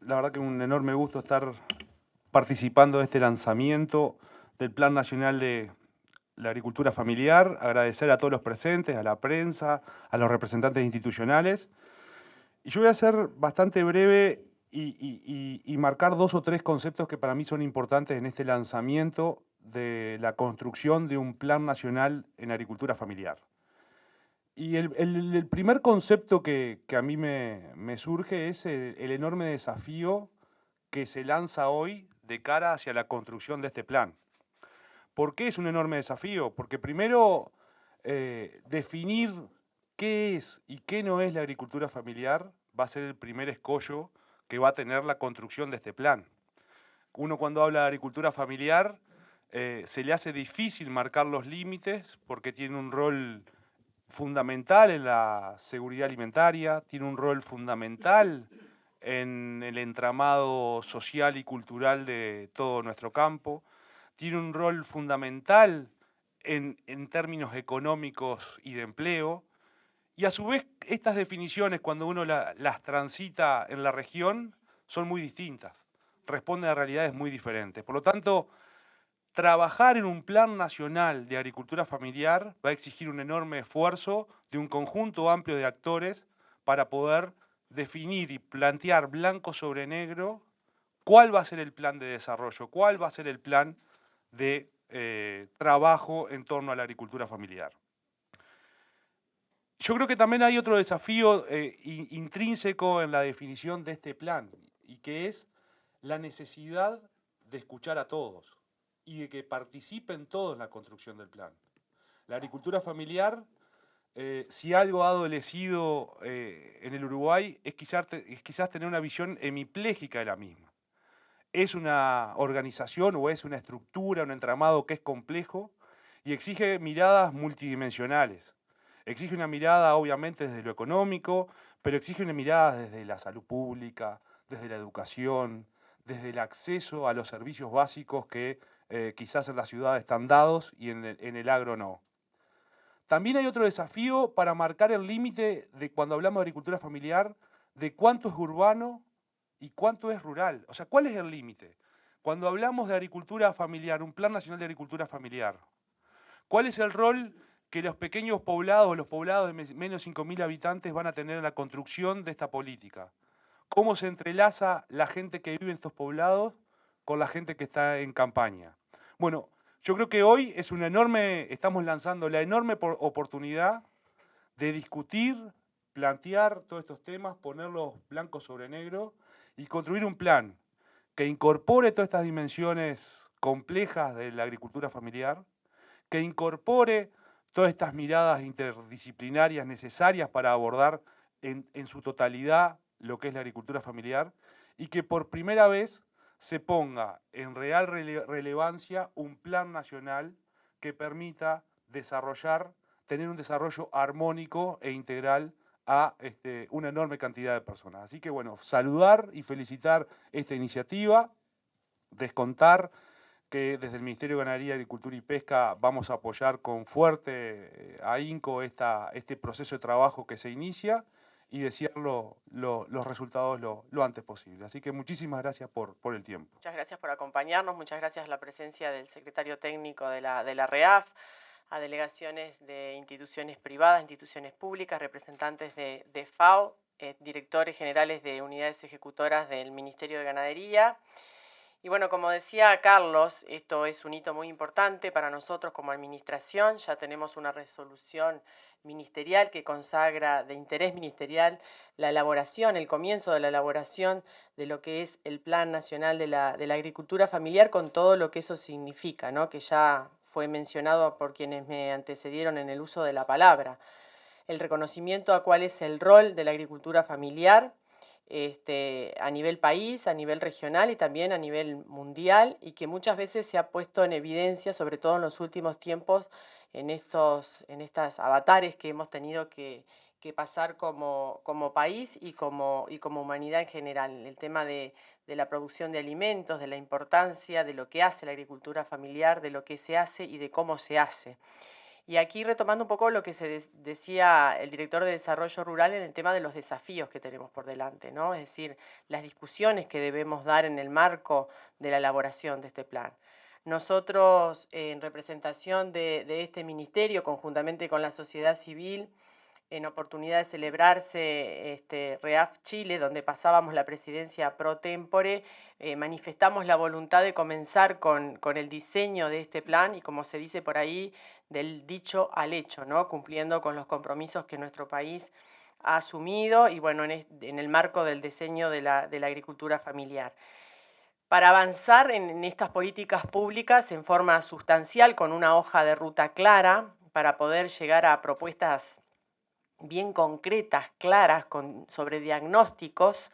la verdad que un enorme gusto estar participando de este lanzamiento del Plan Nacional de la Agricultura Familiar. Agradecer a todos los presentes, a la prensa, a los representantes institucionales. Y yo voy a ser bastante breve y marcar dos o tres conceptos que para mí son importantes en este lanzamiento de la construcción de un Plan Nacional en Agricultura Familiar. Y el primer concepto que a mí me surge es el enorme desafío que se lanza hoy de cara hacia la construcción de este plan. ¿Por qué es un enorme desafío? Porque primero, definir qué es y qué no es la agricultura familiar va a ser el primer escollo que va a tener la construcción de este plan. Uno cuando habla de agricultura familiar, se le hace difícil marcar los límites porque tiene un rol fundamental en la seguridad alimentaria, tiene un rol fundamental en el entramado social y cultural de todo nuestro campo, tiene un rol fundamental en términos económicos y de empleo, y a su vez estas definiciones cuando uno las transita en la región son muy distintas, responden a realidades muy diferentes. Por lo tanto, trabajar en un plan nacional de agricultura familiar va a exigir un enorme esfuerzo de un conjunto amplio de actores para poder definir y plantear blanco sobre negro cuál va a ser el plan de desarrollo, cuál va a ser el plan de trabajo en torno a la agricultura familiar. Yo creo que también hay otro desafío intrínseco en la definición de este plan, y que es la necesidad de escuchar a todos y de que participen todos en la construcción del plan. La agricultura familiar, si algo ha adolecido en el Uruguay, es quizás tener una visión hemipléjica de la misma. Es una organización o es una estructura, un entramado que es complejo y exige miradas multidimensionales. Exige una mirada obviamente desde lo económico, pero exige una mirada desde la salud pública, desde la educación, desde el acceso a los servicios básicos que quizás en la ciudad están dados y en el agro no. También hay otro desafío para marcar el límite de cuando hablamos de agricultura familiar, de cuánto es urbano y cuánto es rural. O sea, ¿cuál es el límite? Cuando hablamos de agricultura familiar, un plan nacional de agricultura familiar, ¿cuál es el rol que los pequeños poblados, los poblados de menos de 5.000 habitantes van a tener en la construcción de esta política? ¿Cómo se entrelaza la gente que vive en estos poblados con la gente que está en campaña? Bueno, yo creo que hoy es estamos lanzando la enorme oportunidad de discutir, plantear todos estos temas, ponerlos blanco sobre negro y construir un plan que incorpore todas estas dimensiones complejas de la agricultura familiar, que incorpore todas estas miradas interdisciplinarias necesarias para abordar en su totalidad lo que es la agricultura familiar y que por primera vez se ponga en real relevancia un plan nacional que permita tener un desarrollo armónico e integral a una enorme cantidad de personas. Así que bueno, saludar y felicitar esta iniciativa, descontar que desde el Ministerio de Ganadería, Agricultura y Pesca vamos a apoyar con fuerte ahínco este proceso de trabajo que se inicia y desear los resultados lo antes posible. Así que muchísimas gracias por el tiempo. Muchas gracias por acompañarnos, muchas gracias a la presencia del secretario técnico de la REAF, a delegaciones de instituciones privadas, instituciones públicas, representantes de FAO, directores generales de unidades ejecutoras del Ministerio de Ganadería. Y bueno, como decía Carlos, esto es un hito muy importante para nosotros como administración. Ya tenemos una resolución ministerial que consagra de interés ministerial la elaboración, el comienzo de la elaboración de lo que es el Plan Nacional de la Agricultura Familiar con todo lo que eso significa, ¿no? Que ya fue mencionado por quienes me antecedieron en el uso de la palabra. El reconocimiento a cuál es el rol de la agricultura familiar a nivel país, a nivel regional y también a nivel mundial, y que muchas veces se ha puesto en evidencia, sobre todo en los últimos tiempos, en estas avatares que hemos tenido que pasar como país y como humanidad en general. El tema de la producción de alimentos, de la importancia de lo que hace la agricultura familiar, de lo que se hace y de cómo se hace. Y aquí retomando un poco lo que se decía el director de Desarrollo Rural en el tema de los desafíos que tenemos por delante, ¿no? Es decir, las discusiones que debemos dar en el marco de la elaboración de este plan. Nosotros, en representación de este ministerio, conjuntamente con la sociedad civil, en oportunidad de celebrarse REAF Chile, donde pasábamos la presidencia pro tempore, manifestamos la voluntad de comenzar con el diseño de este plan y, como se dice por ahí, del dicho al hecho, ¿no? Cumpliendo con los compromisos que nuestro país ha asumido y, bueno, en el marco del diseño de la agricultura familiar. Para avanzar en estas políticas públicas en forma sustancial, con una hoja de ruta clara, para poder llegar a propuestas bien concretas, claras, sobre diagnósticos.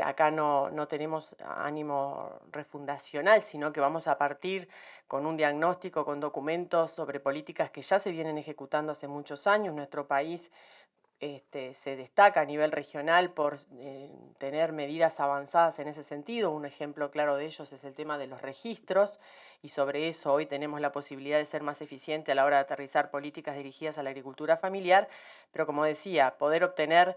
Acá no tenemos ánimo refundacional, sino que vamos a partir con un diagnóstico, con documentos sobre políticas que ya se vienen ejecutando hace muchos años. Nuestro país se destaca a nivel regional por tener medidas avanzadas en ese sentido. Un ejemplo claro de ellos es el tema de los registros, y sobre eso hoy tenemos la posibilidad de ser más eficientes a la hora de aterrizar políticas dirigidas a la agricultura familiar, pero como decía, poder obtener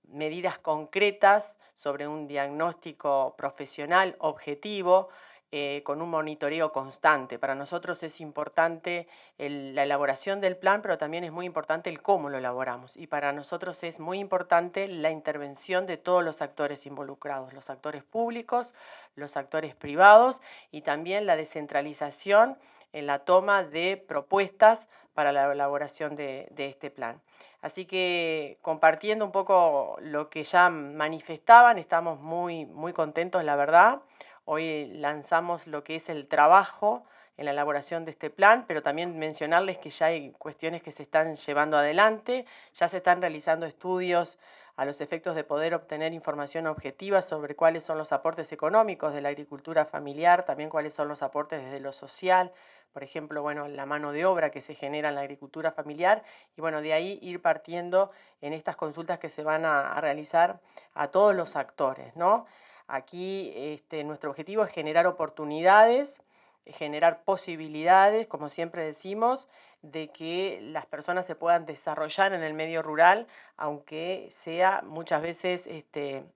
medidas concretas sobre un diagnóstico profesional objetivo, con un monitoreo constante. Para nosotros es importante la elaboración del plan, pero también es muy importante el cómo lo elaboramos. Y para nosotros es muy importante la intervención de todos los actores involucrados, los actores públicos, los actores privados, y también la descentralización en la toma de propuestas para la elaboración de este plan. Así que, compartiendo un poco lo que ya manifestaban, estamos muy contentos, la verdad. Hoy lanzamos lo que es el trabajo en la elaboración de este plan, pero también mencionarles que ya hay cuestiones que se están llevando adelante, ya se están realizando estudios a los efectos de poder obtener información objetiva sobre cuáles son los aportes económicos de la agricultura familiar, también cuáles son los aportes desde lo social, por ejemplo, bueno, la mano de obra que se genera en la agricultura familiar, y bueno, de ahí ir partiendo en estas consultas que se van a realizar a todos los actores, ¿no? Aquí nuestro objetivo es generar oportunidades, generar posibilidades, como siempre decimos, de que las personas se puedan desarrollar en el medio rural, aunque sea muchas veces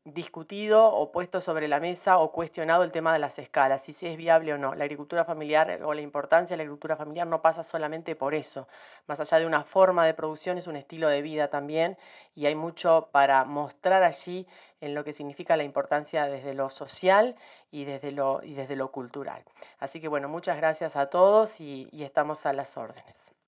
discutido o puesto sobre la mesa o cuestionado el tema de las escalas, si es viable o no. La agricultura familiar o la importancia de la agricultura familiar no pasa solamente por eso. Más allá de una forma de producción, es un estilo de vida también, y hay mucho para mostrar allí en lo que significa la importancia desde lo social y desde lo cultural. Así que bueno, muchas gracias a todos y estamos a las órdenes.